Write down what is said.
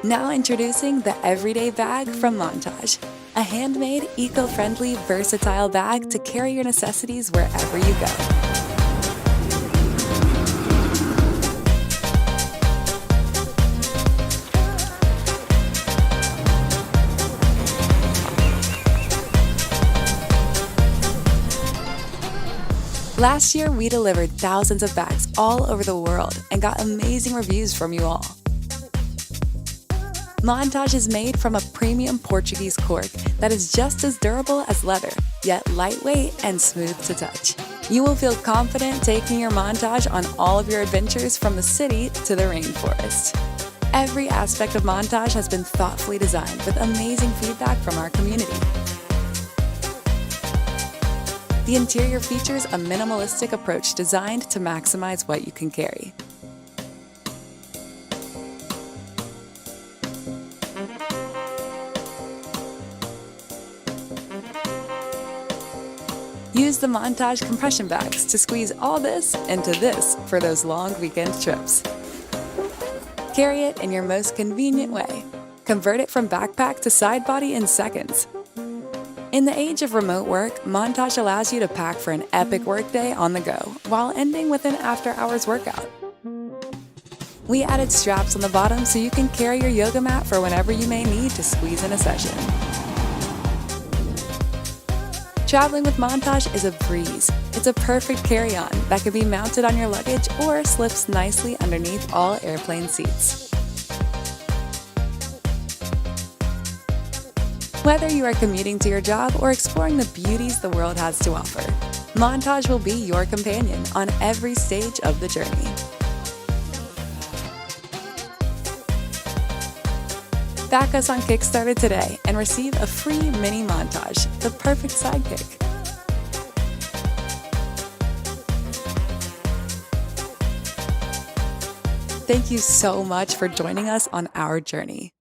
Now introducing the Everyday Bag from Montage, a handmade, eco-friendly, versatile bag to carry your necessities wherever you go. Last year, we delivered thousands of bags all over the world and got amazing reviews from you all. Montage is made from a premium Portuguese cork that is just as durable as leather, yet lightweight and smooth to touch. You will feel confident taking your Montage on all of your adventures from the city to the rainforest. Every aspect of Montage has been thoughtfully designed with amazing feedback from our community. The interior features a minimalistic approach designed to maximize what you can carry. Use the Montage compression bags to squeeze all this into this for those long weekend trips. Carry it in your most convenient way. Convert it from backpack to side body in seconds. In the age of remote work, Montage allows you to pack for an epic workday on the go, while ending with an after-hours workout. We added straps on the bottom so you can carry your yoga mat for whenever you may need to squeeze in a session. Traveling with Montage is a breeze. It's a perfect carry-on that can be mounted on your luggage or slips nicely underneath all airplane seats. Whether you are commuting to your job or exploring the beauties the world has to offer, Montage will be your companion on every stage of the journey. Back us on Kickstarter today and receive a free mini Montage, the perfect sidekick. Thank you so much for joining us on our journey.